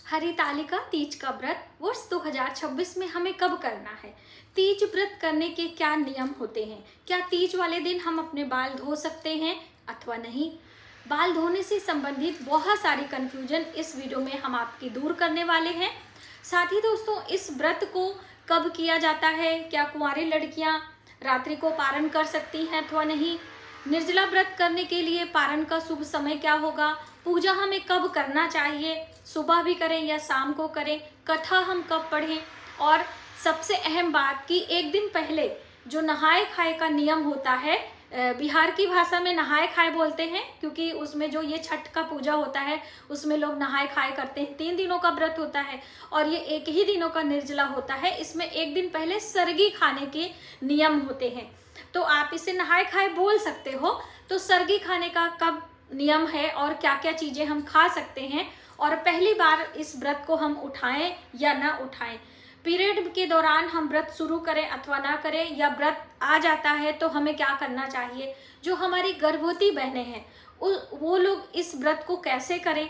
हरितालिका तीज का व्रत वर्ष 2026 में हमें कब करना है? तीज व्रत करने के क्या नियम होते हैं? क्या तीज वाले दिन हम अपने बाल धो सकते हैं अथवा नहीं? बाल धोने से संबंधित बहुत सारी कंफ्यूजन इस वीडियो में हम आपकी दूर करने वाले हैं। साथ ही दोस्तों, इस व्रत को कब किया जाता है? क्या कुंवारी लड़कियां रात्रि को पारण कर सकती हैं अथवा नहीं? निर्जला व्रत करने के लिए पारण का शुभ समय क्या होगा? पूजा हमें कब करना चाहिए? सुबह भी करें या शाम को करें? कथा हम कब पढ़ें? और सबसे अहम बात कि एक दिन पहले जो नहाए खाए का नियम होता है, बिहार की भाषा में नहाए खाए बोलते हैं, क्योंकि उसमें जो ये छठ का पूजा होता है उसमें लोग नहाए खाए करते हैं। 3 दिनों का व्रत होता है और ये एक ही दिनों का निर्जला होता है। इसमें एक दिन पहले सरगी खाने के नियम होते हैं, तो आप इसे नहाए खाए बोल सकते हो। तो सरगी खाने का कब नियम है और क्या क्या चीजें हम खा सकते हैं, और पहली बार इस व्रत को हम उठाएं या ना उठाएं, पीरियड के दौरान हम व्रत शुरू करें अथवा ना करें, या व्रत आ जाता है तो हमें क्या करना चाहिए, जो हमारी गर्भवती बहनें हैं वो लोग इस व्रत को कैसे करें,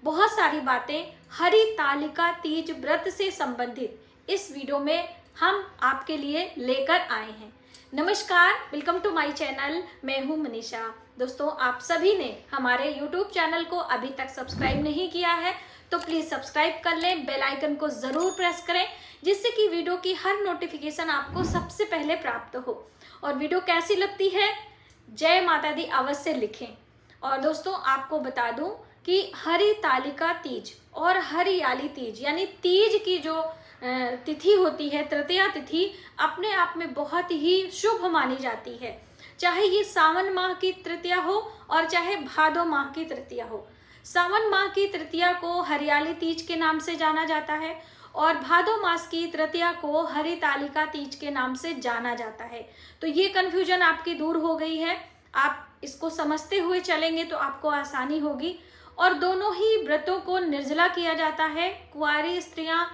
बहुत सारी बातें हरितालिका तीज व्रत से संबंधित इस वीडियो में हम आपके लिए लेकर आए हैं। नमस्कार, वेलकम टू माय चैनल। मैं हूं मनीषा। दोस्तों, आप सभी ने हमारे YouTube चैनल को अभी तक सब्सक्राइब नहीं किया है तो प्लीज सब्सक्राइब कर लें, बेल आइकन को जरूर प्रेस करें, जिससे कि वीडियो की हर नोटिफिकेशन आपको सबसे पहले प्राप्त हो। और वीडियो कैसी लगती है, जय माता दी अवश्य लिखें। और दोस्तों, आपको बता दूं कि हरितालिका तीज और हरियाली तीज यानी तीज की जो तिथि होती है, तृतीया तिथि, अपने आप में बहुत ही शुभ मानी जाती है। चाहे ये सावन माह की तृतीया हो और चाहे भादो माह की तृतीया हो। सावन माह की तृतीया को हरियाली तीज के नाम से जाना जाता है और भादो मास की तृतीया को हरितालिका तीज के नाम से जाना जाता है। तो ये कंफ्यूजन आपकी दूर हो गई है। आप इसको समझते हुए चलेंगे तो आपको आसानी होगी। और दोनों ही व्रतों को निर्जला किया जाता है। कुंवारी स्त्रियां,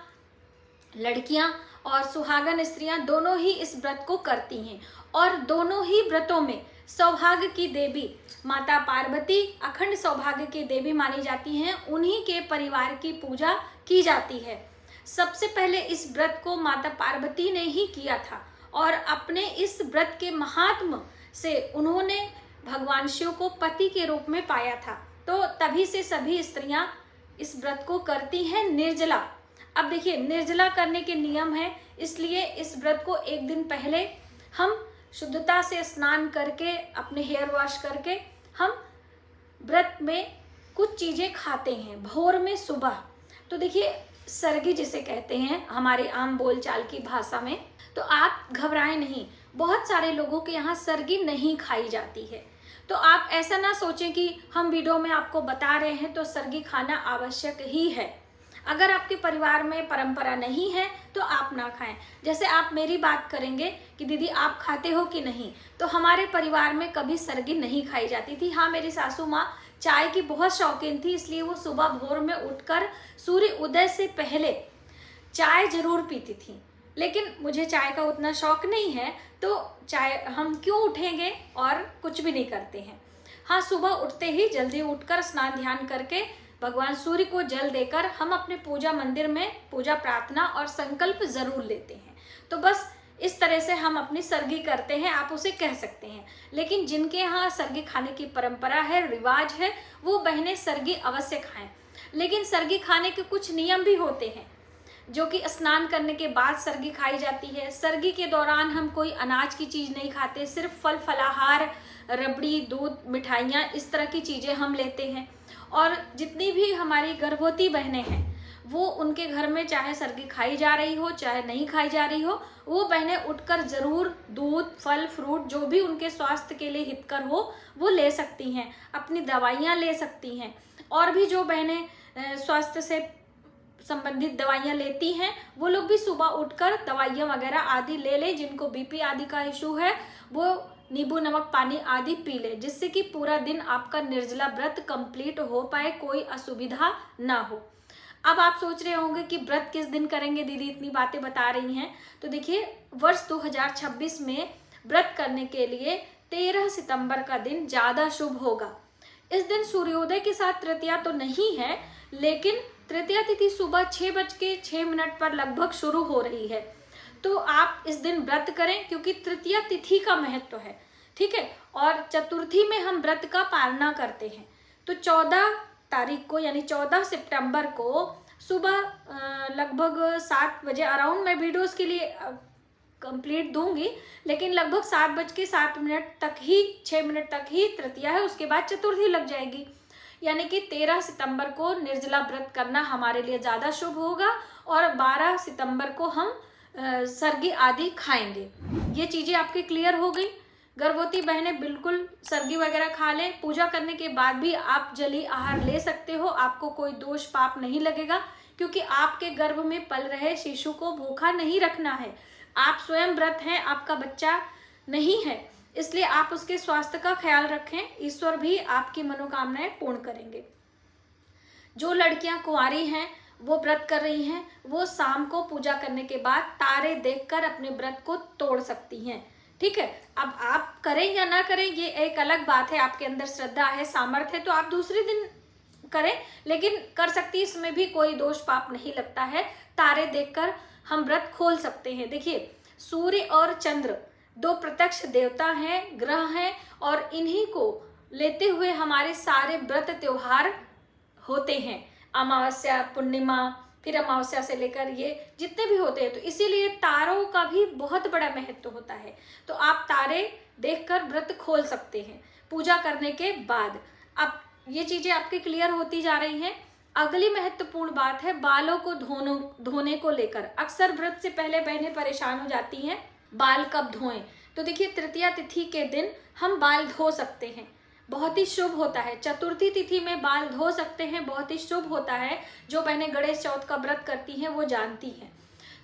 लड़कियां और सुहागन स्त्रियां दोनों ही इस व्रत को करती हैं। और दोनों ही व्रतों में सौभाग्य की देवी माता पार्वती अखंड सौभाग्य की देवी मानी जाती हैं। उन्हीं के परिवार की पूजा की जाती है। सबसे पहले इस व्रत को माता पार्वती ने ही किया था और अपने इस व्रत के महात्म से उन्होंने भगवान शिव को पति के रूप में पाया था। तो तभी से सभी स्त्रियां इस व्रत को करती हैं निर्जला। अब देखिए, निर्जला करने के नियम है, इसलिए इस व्रत को एक दिन पहले हम शुद्धता से स्नान करके, अपने हेयर वॉश करके हम व्रत में कुछ चीजें खाते हैं भोर में सुबह। तो देखिए, सरगी जिसे कहते हैं हमारे आम बोलचाल की भाषा में, तो आप घबराएं नहीं। बहुत सारे लोगों के यहाँ सरगी नहीं खाई जाती है, तो आप ऐसा ना सोचें कि हम वीडियो में आपको बता रहे हैं तो सरगी खाना आवश्यक ही है। अगर आपके परिवार में परंपरा नहीं है तो आप ना खाएं। जैसे आप मेरी बात करेंगे कि दीदी आप खाते हो कि नहीं, तो हमारे परिवार में कभी सरगी नहीं खाई जाती थी। हाँ, मेरी सासू माँ चाय की बहुत शौकीन थी, इसलिए वो सुबह भोर में उठकर सूर्य उदय से पहले चाय जरूर पीती थी। लेकिन मुझे चाय का उतना शौक नहीं है, तो चाय हम क्यों उठेंगे और कुछ भी नहीं करते हैं। हाँ, सुबह उठते ही जल्दी उठकर स्नान ध्यान करके भगवान सूर्य को जल देकर हम अपने पूजा मंदिर में पूजा प्रार्थना और संकल्प जरूर लेते हैं। तो बस इस तरह से हम अपनी सरगी करते हैं, आप उसे कह सकते हैं। लेकिन जिनके यहाँ सरगी खाने की परंपरा है, रिवाज है, वो बहनें सरगी अवश्य खाएं। लेकिन सरगी खाने के कुछ नियम भी होते हैं, जो कि स्नान करने के बाद सरगी खाई जाती है। सरगी के दौरान हम कोई अनाज की चीज नहीं खाते, सिर्फ फल फलाहार, रबड़ी, दूध, मिठाइयाँ, इस तरह की चीजें हम लेते हैं। और जितनी भी हमारी गर्भवती बहनें हैं, वो उनके घर में चाहे सरगी खाई जा रही हो चाहे नहीं खाई जा रही हो, वो बहनें उठकर जरूर दूध, फल, फ्रूट, जो भी उनके स्वास्थ्य के लिए हितकर हो वो ले सकती हैं। अपनी दवाइयाँ ले सकती हैं। और भी जो बहनें स्वास्थ्य से संबंधित दवाइयाँ लेती हैं, वो लोग भी सुबह उठकर दवाइयाँ वगैरह आदि ले लें। जिनको बीपी आदि का इशू है वो नींबू नमक पानी आदि पी ले, जिससे कि पूरा दिन आपका निर्जला व्रत कंप्लीट हो पाए, कोई असुविधा ना हो। अब आप सोच रहे होंगे कि व्रत किस दिन करेंगे दीदी, इतनी बातें बता रही हैं। तो देखिए, वर्ष 2026 में व्रत करने के लिए 13 सितंबर का दिन ज्यादा शुभ होगा। इस दिन सूर्योदय के साथ तृतीया तो नहीं है, लेकिन तृतीया तिथि सुबह 6:06 पर लगभग शुरू हो रही है। तो आप इस दिन व्रत करें क्योंकि तृतीया तिथि का महत्व है, ठीक है। और चतुर्थी में हम व्रत का पालना करते हैं। तो 14 तारीख को यानी 14 सितंबर को सुबह लगभग 7 बजे अराउंड, मैं वीडियोस के लिए कंप्लीट दूंगी, लेकिन लगभग 7:07 तक ही 6 मिनट तक ही तृतीया है, उसके बाद चतुर्थी लग जाएगी। यानी कि 13 सितंबर को निर्जला व्रत करना हमारे लिए ज़्यादा शुभ होगा और 12 सितंबर को हम सरगी आदि खाएंगे। ये चीज़ें आपकी क्लियर हो गई। गर्भवती बहनें बिल्कुल सरगी वगैरह खा लें। पूजा करने के बाद भी आप जलीय आहार ले सकते हो, आपको कोई दोष पाप नहीं लगेगा, क्योंकि आपके गर्भ में पल रहे शिशु को भूखा नहीं रखना है। आप स्वयं व्रत हैं, आपका बच्चा नहीं है, इसलिए आप उसके स्वास्थ्य का ख्याल रखें। ईश्वर भी आपकी मनोकामनाएं पूर्ण करेंगे। जो लड़कियां कुंवारी हैं वो व्रत कर रही हैं, वो शाम को पूजा करने के बाद तारे देखकर अपने व्रत को तोड़ सकती हैं, ठीक है। अब आप करें या ना करें ये एक अलग बात है, आपके अंदर श्रद्धा है, सामर्थ्य है तो आप दूसरे दिन करें, लेकिन कर सकती, इसमें भी कोई दोष पाप नहीं लगता है। तारे देखकर हम व्रत खोल सकते हैं। देखिए, सूर्य और चंद्र 2 प्रत्यक्ष देवता हैं, ग्रह हैं, और इन्हीं को लेते हुए हमारे सारे व्रत त्योहार होते हैं। अमावस्या, पूर्णिमा, फिर अमावस्या से लेकर ये जितने भी होते हैं, तो इसीलिए तारों का भी बहुत बड़ा महत्व होता है। तो आप तारे देखकर व्रत खोल सकते हैं पूजा करने के बाद। अब ये चीजें आपकी क्लियर होती जा रही हैं। अगली महत्वपूर्ण बात है बालों को धोने को लेकर। अक्सर व्रत से पहले बहनें परेशान हो जाती हैं, बाल कब धोएं। तो देखिए, तृतीया तिथि के दिन हम बाल धो सकते हैं, बहुत ही शुभ होता है। चतुर्थी तिथि में बाल धो सकते हैं, बहुत ही शुभ होता है। जो बहनें गणेश चौथ का व्रत करती हैं वो जानती हैं।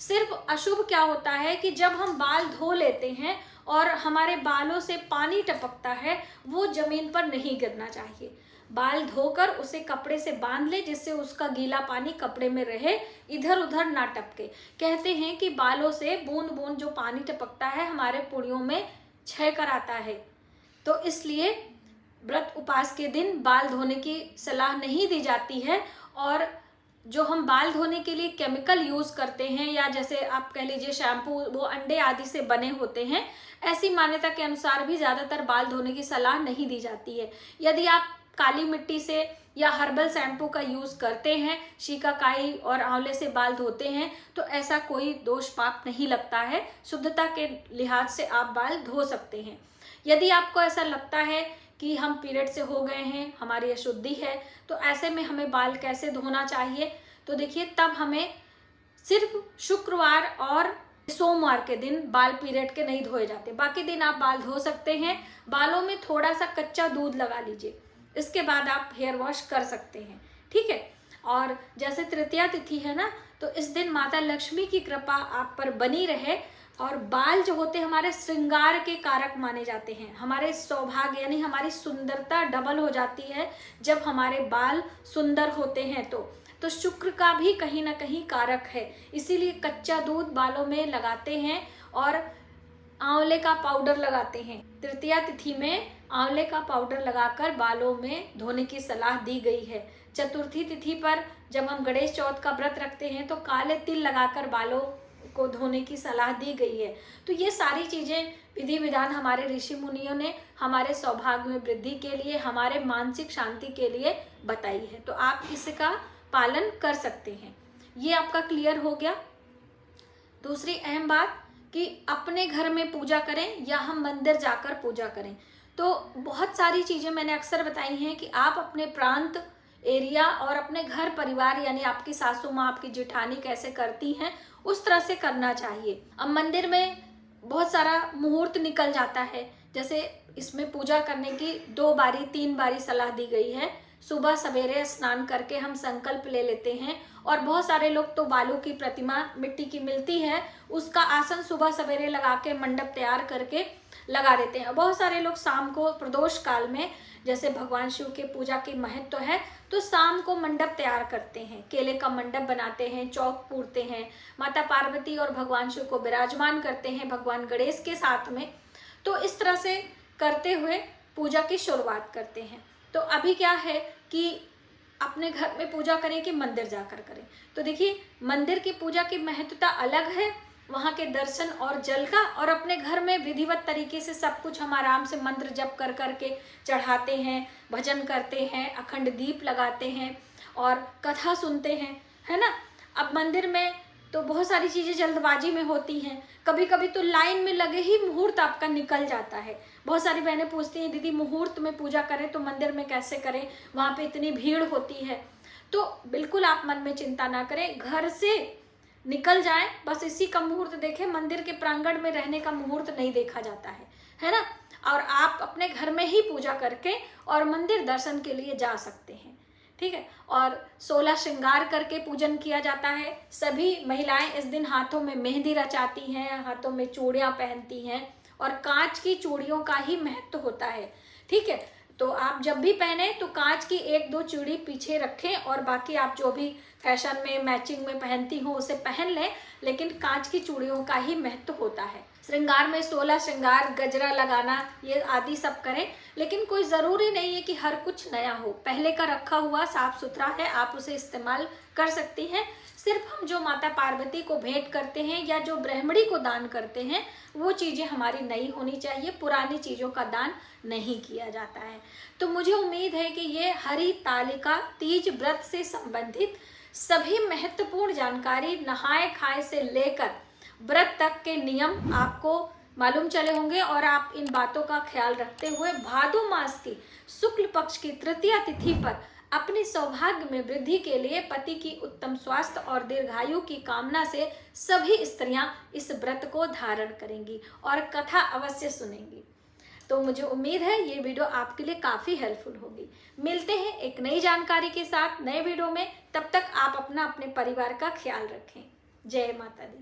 सिर्फ अशुभ क्या होता है कि जब हम बाल धो लेते हैं और हमारे बालों से पानी टपकता है, वो जमीन पर नहीं गिरना चाहिए। बाल धोकर उसे कपड़े से बांध ले, जिससे उसका गीला पानी कपड़े में रहे, इधर उधर ना टपके। कहते हैं कि बालों से बूंद बूंद जो पानी टपकता है हमारे पुड़ियों में क्षय कराता है। तो इसलिए व्रत उपास के दिन बाल धोने की सलाह नहीं दी जाती है। और जो हम बाल धोने के लिए केमिकल यूज करते हैं, या जैसे आप कह लीजिए शैम्पू, वो अंडे आदि से बने होते हैं, ऐसी मान्यता के अनुसार भी ज्यादातर बाल धोने की सलाह नहीं दी जाती है। यदि आप काली मिट्टी से या हर्बल शैम्पू का यूज करते हैं, शिकाकाई और आंवले से बाल धोते हैं, तो ऐसा कोई दोष पाप नहीं लगता है। शुद्धता के लिहाज से आप बाल धो सकते हैं। यदि आपको ऐसा लगता है कि हम पीरियड से हो गए हैं, हमारी अशुद्धि है, तो ऐसे में हमें बाल कैसे धोना चाहिए, तो देखिए, तब हमें सिर्फ शुक्रवार और सोमवार के दिन बाल पीरियड के नहीं धोए जाते, बाकी दिन आप बाल धो सकते हैं। बालों में थोड़ा सा कच्चा दूध लगा लीजिए, इसके बाद आप हेयर वॉश कर सकते हैं, ठीक है। और जैसे तृतीया तिथि है ना, तो इस दिन माता लक्ष्मी की कृपा आप पर बनी रहे। और बाल जो होते हैं हमारे श्रृंगार के कारक माने जाते हैं, हमारे सौभाग्य यानी हमारी सुंदरता डबल हो जाती है जब हमारे बाल सुंदर होते हैं। तो शुक्र का भी कहीं ना कहीं कारक है, इसीलिए कच्चा दूध बालों में लगाते हैं और आंवले का पाउडर लगाते हैं। तृतीया तिथि में आंवले का पाउडर लगाकर बालों में धोने की सलाह दी गई है। चतुर्थी तिथि पर जब हम गणेश चौथ का व्रत रखते हैं तो काले तिल लगाकर बालों को धोने की सलाह दी गई है। तो ये सारी चीजें, विधि विधान हमारे ऋषि मुनियों ने हमारे सौभाग्य में वृद्धि के लिए, हमारे मानसिक शांति के लिए बताई है। तो आप इसका पालन कर सकते हैं। ये आपका क्लियर हो गया। दूसरी अहम बात कि अपने घर में पूजा करें या हम मंदिर जाकर पूजा करें। तो बहुत सारी चीजें मैंने अक्सर बताई हैं कि आप अपने प्रांत, एरिया और अपने घर परिवार यानी आपकी सासू माँ, आपकी जेठानी कैसे करती हैं, उस तरह से करना चाहिए। अब मंदिर में बहुत सारा मुहूर्त निकल जाता है, जैसे इसमें पूजा करने की 2 बारी 3 बारी सलाह दी गई है। सुबह सवेरे स्नान करके हम संकल्प ले लेते हैं, और बहुत सारे लोग तो बालू की प्रतिमा मिट्टी की मिलती है, उसका आसन सुबह सवेरे लगा के मंडप तैयार करके लगा देते हैं। बहुत सारे लोग शाम को प्रदोष काल में, जैसे भगवान शिव के पूजा की महत्व है, तो शाम को मंडप तैयार करते हैं, केले का मंडप बनाते हैं, चौक पूरते हैं, माता पार्वती और भगवान शिव को विराजमान करते हैं भगवान गणेश के साथ में। तो इस तरह से करते हुए पूजा की शुरुआत करते हैं। तो अभी क्या है कि अपने घर में पूजा करें कि मंदिर जाकर करें। तो देखिए, मंदिर की पूजा की महत्वता अलग है, वहाँ के दर्शन और जल का, और अपने घर में विधिवत तरीके से सब कुछ हम आराम से मंत्र जप कर करके चढ़ाते हैं, भजन करते हैं, अखंड दीप लगाते हैं और कथा सुनते हैं, है ना। अब मंदिर में तो बहुत सारी चीज़ें जल्दबाजी में होती हैं, कभी कभी तो लाइन में लगे ही मुहूर्त आपका निकल जाता है। बहुत सारी बहनें पूछती हैं, दीदी मुहूर्त में पूजा करें तो मंदिर में कैसे करें, वहाँ पे इतनी भीड़ होती है। तो बिल्कुल आप मन में चिंता ना करें, घर से निकल जाएं, बस इसी का मुहूर्त देखें, मंदिर के प्रांगण में रहने का मुहूर्त नहीं देखा जाता है ना। और आप अपने घर में ही पूजा करके और मंदिर दर्शन के लिए जा सकते हैं, ठीक है। और 16 श्रृंगार करके पूजन किया जाता है। सभी महिलाएं इस दिन हाथों में मेहंदी रचाती हैं, हाथों में चूड़ियां पहनती हैं, और कांच की चूड़ियों का ही महत्व होता है, ठीक है। तो आप जब भी पहने तो कांच की 1-2 चूड़ी पीछे रखें, और बाकी आप जो भी फैशन में मैचिंग में पहनती हो उसे पहन लें, लेकिन कांच की चूड़ियों का ही महत्व होता है। श्रृंगार में 16 श्रृंगार, गजरा लगाना, ये आदि सब करें, लेकिन कोई ज़रूरी नहीं है कि हर कुछ नया हो। पहले का रखा हुआ साफ सुथरा है, आप उसे इस्तेमाल कर सकती हैं। सिर्फ हम जो माता पार्वती को भेंट करते हैं या जो ब्राह्मणी को दान करते हैं, वो चीज़ें हमारी नई होनी चाहिए, पुरानी चीज़ों का दान नहीं किया जाता है। तो मुझे उम्मीद है कि ये हरितालिका तीज व्रत से संबंधित सभी महत्वपूर्ण जानकारी, नहाए खाए से लेकर व्रत तक के नियम आपको मालूम चले होंगे, और आप इन बातों का ख्याल रखते हुए भादो मास की शुक्ल पक्ष की तृतीया तिथि पर अपने सौभाग्य में वृद्धि के लिए पति की उत्तम स्वास्थ्य और दीर्घायु की कामना से सभी स्त्रियां इस व्रत को धारण करेंगी और कथा अवश्य सुनेंगी। तो मुझे उम्मीद है ये वीडियो आपके लिए काफ़ी हेल्पफुल होगी। मिलते हैं एक नई जानकारी के साथ नए वीडियो में, तब तक आप अपना अपने परिवार का ख्याल रखें। जय माता दी।